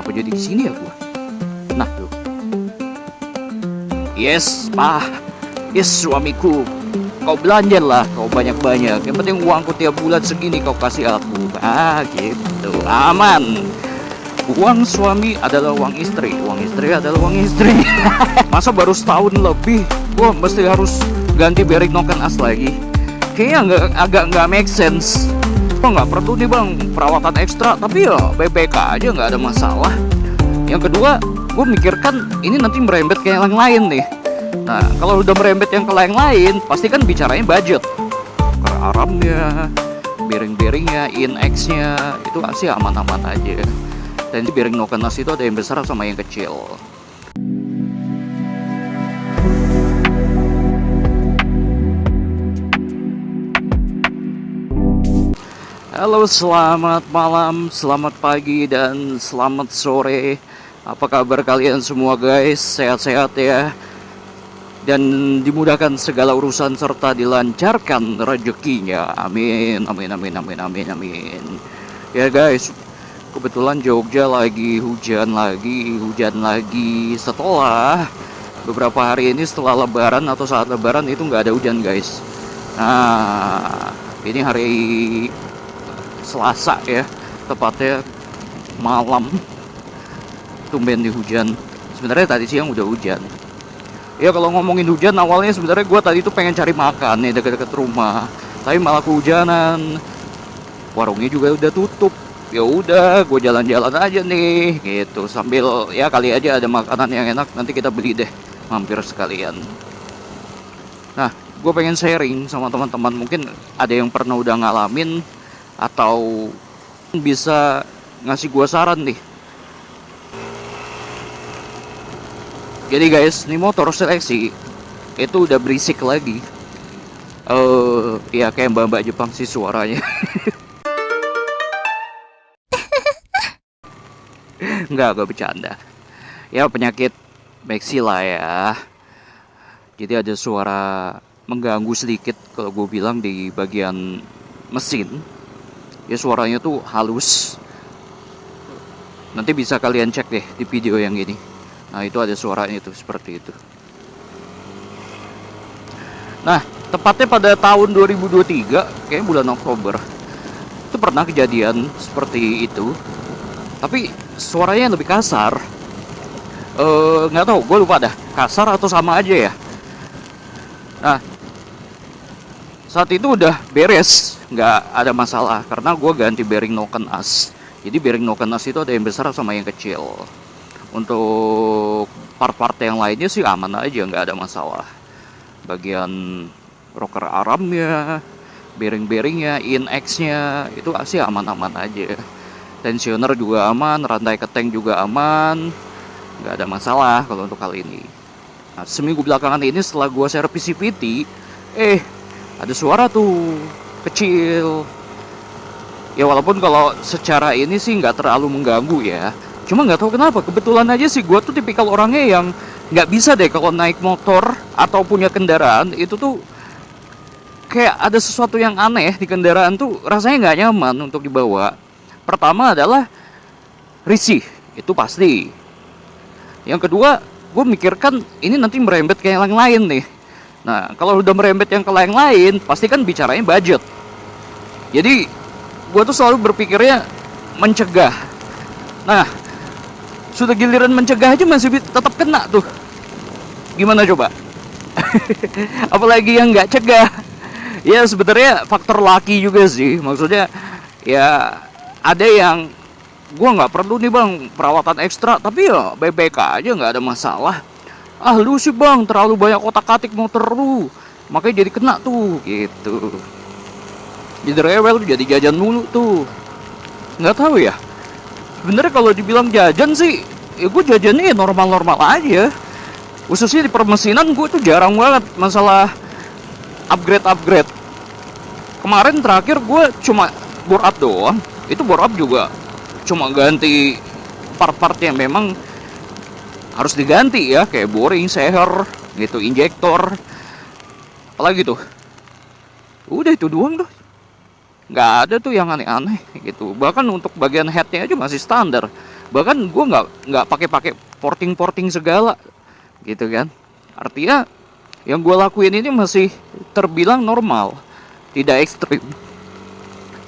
Kenapa jadi di sini ya gua? Nah tuh. Yes, yes suamiku. Kau belanja lah, kau banyak-banyak. Yang penting uangku tiap bulan segini kau kasih aku. Gitu. Aman. Uang suami adalah uang istri adalah uang istri. Masa baru setahun lebih gua mesti harus ganti bearing noken as lagi? Kayaknya agak nggak make sense. Kok nggak perlu nih bang perawatan ekstra, tapi ya baik-baik aja, nggak ada masalah. Yang kedua, gue mikirkan ini nanti merembet kayak yang lain nih. Nah, kalau udah merembet yang ke yang lain, pasti kan bicaranya budget. Ke aramnya, bearing-bearingnya, in-X-nya, itu sih aman-aman aja. Dan di bearing nokenas itu ada yang besar sama yang kecil. Halo, selamat malam, selamat pagi, dan selamat sore. Apa kabar kalian semua guys? Sehat-sehat ya. Dan dimudahkan segala urusan serta dilancarkan rezekinya. Amin, amin, amin, amin, amin, amin. Ya guys, kebetulan Jogja lagi hujan lagi. Setelah beberapa hari ini setelah lebaran atau saat lebaran itu nggak ada hujan guys. Nah, ini hari Selasa ya, tepatnya malam tumben di hujan. Sebenarnya tadi siang udah hujan. Ya kalau ngomongin hujan, awalnya sebenarnya gue tadi tuh pengen cari makan nih dekat-dekat rumah, tapi malah kehujanan. Warungnya juga udah tutup. Ya udah, gue jalan-jalan aja nih, gitu. Sambil ya kali aja ada makanan yang enak, nanti kita beli deh, mampir sekalian. Nah, gue pengen sharing sama teman-teman, mungkin ada yang pernah udah ngalamin atau bisa ngasih gua saran nih. Jadi guys, ini motor seleksi itu udah berisik lagi. Ya kayak mbak-mbak Jepang sih suaranya. Enggak bercanda. Ya penyakit Maxi lah ya. Jadi ada suara mengganggu sedikit kalau gue bilang di bagian mesin. Ya suaranya tuh halus. Nanti bisa kalian cek deh di video yang ini. Nah itu ada suaranya tuh seperti itu. Nah tepatnya pada tahun 2023, kayaknya bulan Oktober, itu pernah kejadian seperti itu. Tapi suaranya lebih kasar. Nggak tahu, gue lupa dah kasar atau sama aja ya. Nah saat itu udah beres, nggak ada masalah karena gue ganti bearing noken as. Jadi bearing noken as itu ada yang besar sama yang kecil. Untuk part-part yang lainnya sih aman aja, nggak ada masalah. Bagian rocker aramnya, bearing-bearingnya, in-X-nya itu sih aman-aman aja. Tensioner juga aman, rantai keteng juga aman, nggak ada masalah kalau untuk kali ini. Nah, seminggu belakangan ini setelah gue servis CVT, ada suara tuh kecil. Ya walaupun kalau secara ini sih nggak terlalu mengganggu ya. Cuma nggak tahu kenapa, kebetulan aja sih gue tuh tipikal orangnya yang nggak bisa deh kalau naik motor atau punya kendaraan itu tuh kayak ada sesuatu yang aneh di kendaraan tuh, rasanya nggak nyaman untuk dibawa. Pertama adalah risih, itu pasti. Yang kedua, gue mikirkan ini nanti merembet kayak yang lain nih. Nah, kalau udah merembet yang ke yang lain, pasti kan bicaranya budget. Jadi, gue tuh selalu berpikirnya mencegah. Nah, sudah giliran mencegah aja masih tetap kena tuh. Gimana coba? Apalagi yang nggak cegah. Ya sebenarnya faktor laki juga sih. Maksudnya, ya ada yang gue nggak perlu nih bang perawatan ekstra, tapi ya baik-baik aja, nggak ada masalah. Ah lu sih bang terlalu banyak otak-atik motor lu, makanya jadi kena tuh gitu. Jadi rewel tuh, jadi jajan mulu tuh. Nggak tahu ya, sebenarnya kalau dibilang jajan sih ya gue jajannya ya normal-normal aja. Khususnya di permesinan gue tuh jarang banget masalah upgrade. Kemarin terakhir gue cuma bore up doang. Itu bore up juga cuma ganti part-part yang memang harus diganti ya, kayak boring, seher, gitu, injektor, apalagi tuh. Udah itu doang tuh. Nggak ada tuh yang aneh-aneh gitu. Bahkan untuk bagian headnya aja masih standar. Bahkan gue nggak pakai porting segala gitu kan. Artinya yang gue lakuin ini masih terbilang normal, tidak ekstrim.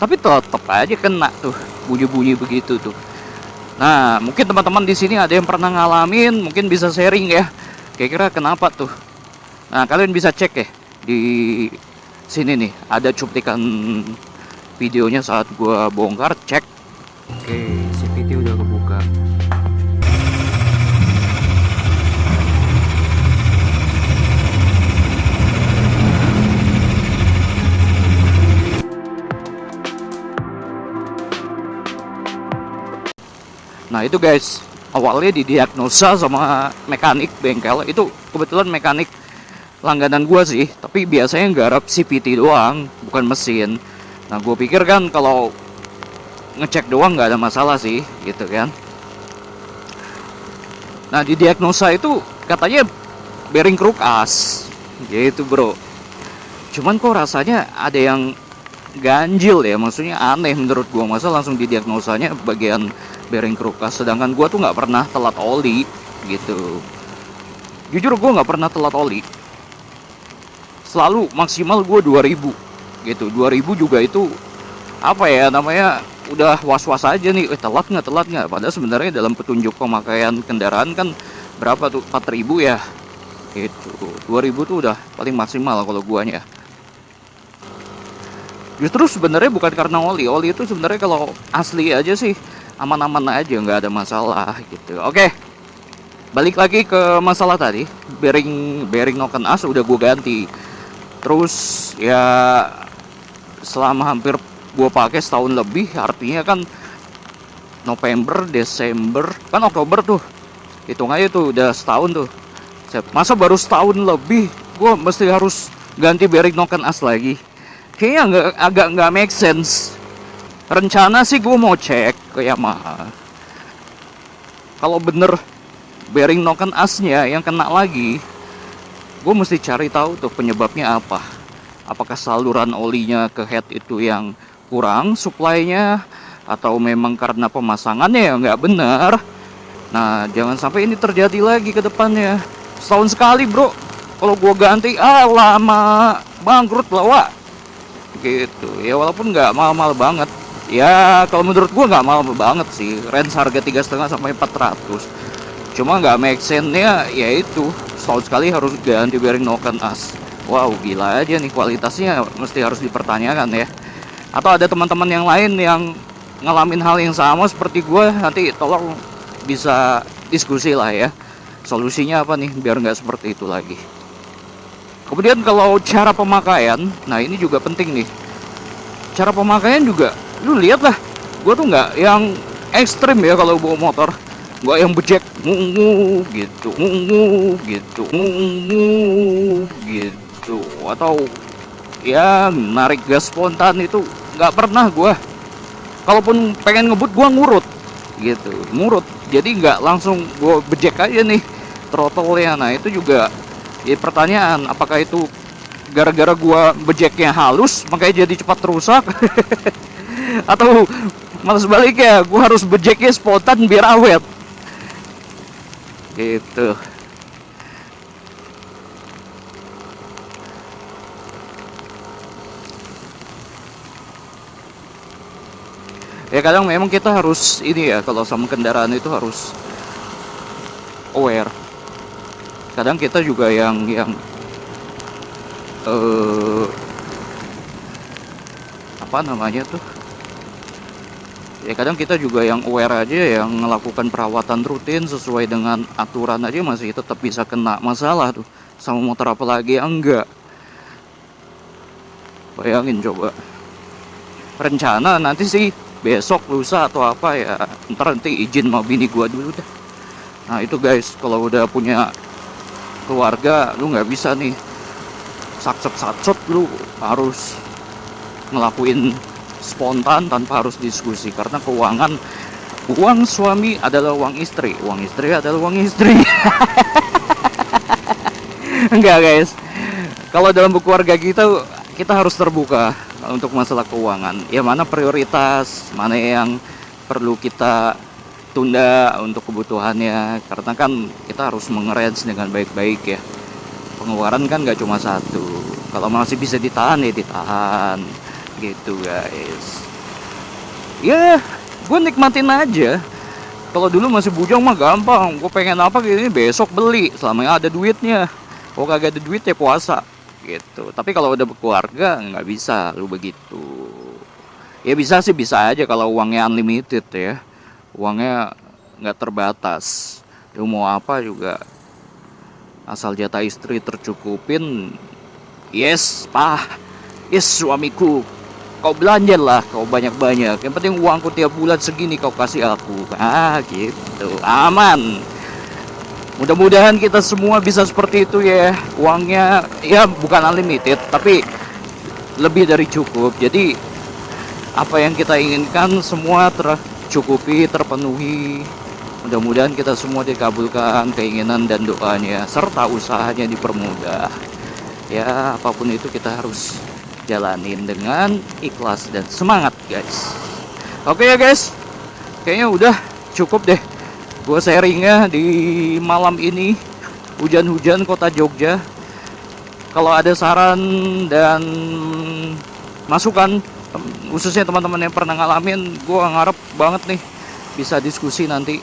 Tapi tetap aja kena tuh bunyi-bunyi begitu tuh. Nah, mungkin teman-teman di sini ada yang pernah ngalamin, mungkin bisa sharing ya. Kira-kira kenapa tuh? Nah, kalian bisa cek ya di sini nih, ada cuplikan videonya saat gua bongkar, cek. Oke, CVT udah kebuka. Nah itu guys, awalnya didiagnosa sama mekanik bengkel. Itu kebetulan mekanik langganan gua sih, tapi biasanya garap CVT doang, bukan mesin. Nah gue pikir kan kalau ngecek doang nggak ada masalah sih, gitu kan. Nah didiagnosa itu katanya bearing kruk as, gitu bro. Cuman kok rasanya ada yang ganjil ya, maksudnya aneh menurut gua. Masa langsung didiagnosanya bagian bearing krukas, sedangkan gua tuh nggak pernah telat oli gitu. Jujur gua nggak pernah telat oli, selalu maksimal gua 2000 gitu. 2000 juga itu apa ya namanya, udah was-was aja nih, telat nggak, padahal sebenarnya dalam petunjuk pemakaian kendaraan kan berapa tuh, 4000 ya gitu. 2000 tuh udah paling maksimal kalau guanya. Justru sebenarnya bukan karena oli itu sebenarnya kalau asli aja sih aman-aman aja, nggak ada masalah gitu. Oke, balik lagi ke masalah tadi, bearing noken as udah gue ganti. Terus ya selama hampir gue pakai setahun lebih, artinya kan November, Desember, kan Oktober tuh, hitung aja tuh udah setahun tuh. Masa baru setahun lebih gue mesti harus ganti bearing noken as lagi? Kayaknya agak nggak make sense. Rencana sih gue mau cek ke Yamaha. Kalau bener bearing noken asnya yang kena lagi, gue mesti cari tahu tuh penyebabnya apa. Apakah saluran olinya ke head itu yang kurang supply-nya, atau memang karena pemasangannya yang nggak benar. Nah jangan sampai ini terjadi lagi ke depannya. Setahun sekali bro, kalau gue ganti lama, bangkrut lah wak gitu ya. Walaupun nggak mahal-mahal banget ya, kalau menurut gua nggak mahal banget sih, range harga 3,5 sampai 400. Cuma nggak make sense nya yaitu setahun sekali harus ganti bearing noken as. Wow, gila aja nih, kualitasnya mesti harus dipertanyakan ya. Atau ada teman-teman yang lain yang ngalamin hal yang sama seperti gua, nanti tolong bisa diskusi lah ya, solusinya apa nih biar nggak seperti itu lagi. Kemudian kalau cara pemakaian, nah ini juga penting nih. Cara pemakaian juga, lu lihat lah, gue tuh nggak yang ekstrim ya kalau bawa motor, nggak yang bejek, ngungu gitu, atau ya narik gas spontan itu nggak pernah gue. Kalaupun pengen ngebut gue ngurut, gitu, ngurut. Jadi nggak langsung gue bejek aja nih throttle-nya. Nah itu juga ya pertanyaan, apakah itu gara-gara gua bejeknya halus makanya jadi cepat rusak atau malah sebaliknya, gua harus bejeknya spontan biar awet gitu. Ya kadang memang kita harus ini ya, kalau sama kendaraan itu harus aware. Kadang kita juga yang apa namanya tuh ya, kadang kita juga yang aware aja, yang melakukan perawatan rutin sesuai dengan aturan aja masih tetap bisa kena masalah tuh. Sama motor apalagi yang enggak. Bayangin coba, rencana nanti sih besok lusa atau apa ya, ntar nanti izin sama bini gua dulu dah. Nah itu guys, kalau udah punya keluarga lu nggak bisa nih saksep lu harus ngelakuin spontan tanpa harus diskusi, karena keuangan, uang suami adalah uang istri adalah uang istri. Enggak guys, kalau dalam berkeluarga kita harus terbuka untuk masalah keuangan ya, mana prioritas, mana yang perlu kita tunda untuk kebutuhannya, karena kan kita harus mengerange dengan baik-baik ya. Pengeluaran kan gak cuma satu, kalau masih bisa ditahan ya ditahan gitu guys. Ya gue nikmatin aja. Kalau dulu masih bujang mah gampang, gue pengen apa gini besok beli selama ada duitnya. Kalau kagak ada duit ya puasa gitu. Tapi kalau udah berkeluarga nggak bisa lu begitu. Ya bisa sih, bisa aja kalau uangnya unlimited ya, uangnya nggak terbatas. Lu mau apa juga asal jatah istri tercukupin. Yes pak, yes suamiku, kau belanja lah, kau banyak-banyak. Yang penting uangku tiap bulan segini kau kasih aku. Gitu, aman. Mudah-mudahan kita semua bisa seperti itu ya. Uangnya ya bukan unlimited, tapi lebih dari cukup. Jadi apa yang kita inginkan semua tercukupi, terpenuhi. Mudah-mudahan kita semua dikabulkan keinginan dan doanya, serta usahanya dipermudah. Ya apapun itu kita harus jalanin dengan ikhlas dan semangat guys. Oke ya guys, kayaknya udah cukup deh gue sharingnya di malam ini hujan-hujan kota Jogja. Kalau ada saran dan masukan, khususnya teman-teman yang pernah ngalamin, gue ngarep banget nih bisa diskusi nanti.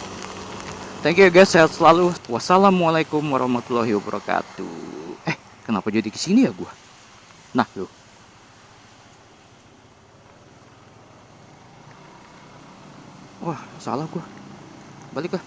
Thank you guys, sehat selalu. Wassalamualaikum warahmatullahi wabarakatuh. Kenapa jadi kesini ya gue? Nah loh, wah salah gue, balik lah.